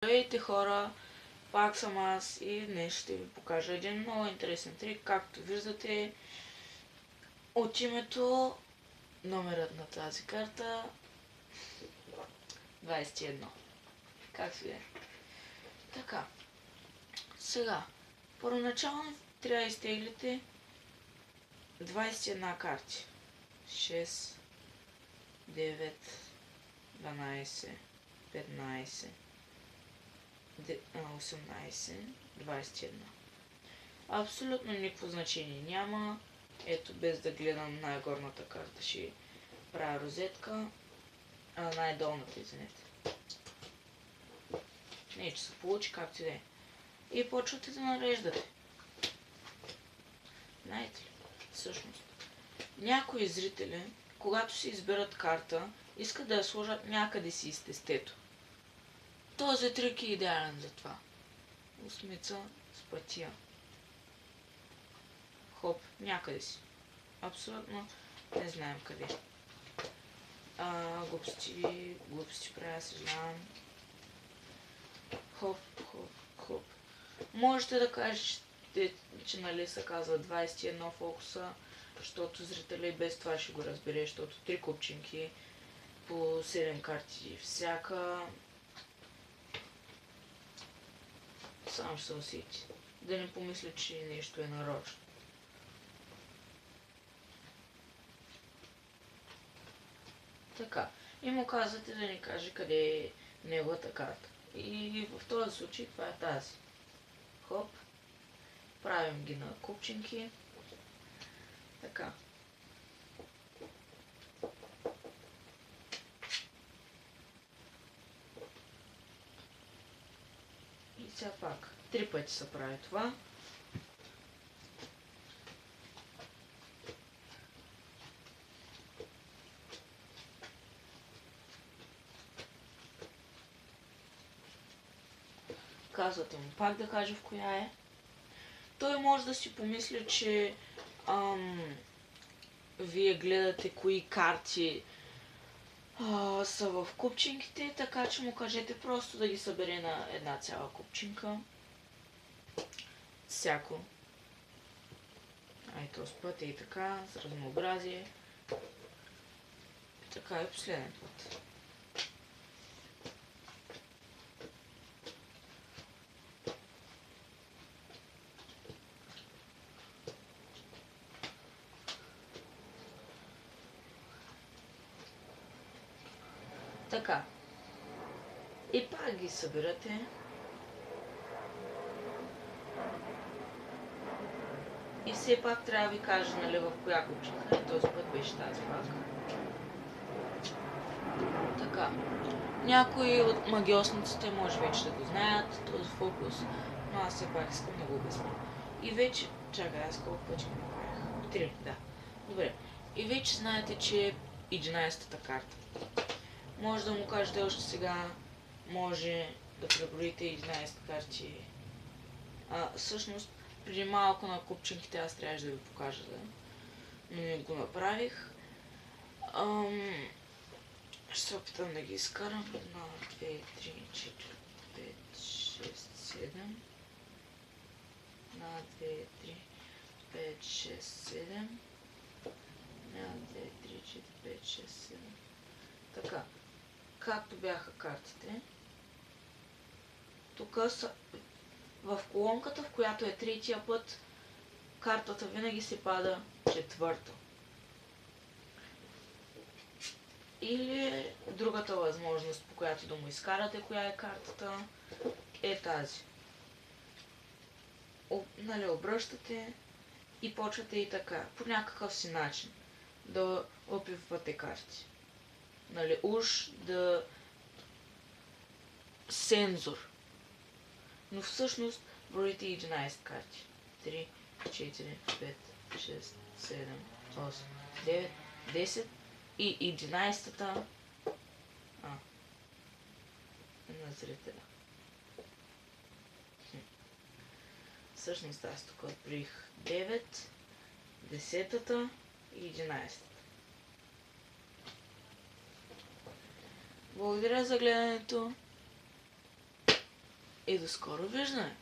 Здравейте хора, пак съм аз и днес ще ви покажа един много интересен трик. Както виждате от името, номерът на тази карта 21. Как си е? Така, сега, първоначално трябва да изтеглите 21 карти. 6, 9, 12, 15, 18, 21. Абсолютно никакво значение няма. Ето, без да гледам най-горната карта, ще правя розетка. Най-долната, извинете. Не, че се получи, както и да е. И почвате да нареждате. Знаете ли? Всъщност, някои зрители, когато си изберат карта, искат да я сложат някъде си из тестето. Този трик е идеален за това. Осмица с пътия. Хоп, някъде си. Абсолютно не знаем къде. Глупости правя, съжалявам. Хоп, хоп, хоп. Можете да кажете, че нали се казва 21 фокуса, защото зрителя и без това ще го разбере, защото 3 купчинки по 7 карти всяка. Сам ще се усети. Да не помисля, че нещо е нарочно. Така. И му казвате да ни каже къде е неговата карта. И в този случай това е тази. Хоп. Правим ги на купчинки. Така. И сега пак. 3 пъти се прави това. Казвате му пак да каже в коя е. Той може да си помисли, че вие гледате кои карти са в купчинките, така че му кажете просто да ги събере на една цяла купчинка. Всяко. Ай, този път е и така, с разнообразие. Така и последен път. Така. И пак ги събирате. И все пак трябва да ви кажа, нали, в коя купчинка е. Този път беше тази пак. Така. Някои от магиосниците може вече да го знаят, този фокус, но аз все пак искам да го обясня. И вече, чакай, аз колко пъти го направих? 3, да. Добре. И вече знаете, че е 11-та карта. Може да му кажете още сега, може да преброите 11 карти. Всъщност, преди малко на купчинките аз трябваше да ви покажа, да? Но не го направих. Ще се опитам да ги изкарам. 1, 2, 3, 4, 5, 6, 7. 1, 2, 3, 5, 6, 7. 1, 2, 3, 4, 5, 6, 7. Така. Както бяха картите. Тук са в колонката, в която е третия път, картата винаги се пада четвърта. Или другата възможност, по която да му изкарате коя е картата, е тази. Нали, обръщате и почвате и така, по някакъв си начин, да опипвате карти. Нали, уж да сензор. Но всъщност броите 11 карти. 3, 4, 5, 6, 7, 8, 9, 10 и 11-та на зрителя. Всъщност аз тук открих 9, 10-та и 11-та. Благодаря за гледането. И до скоро виждане!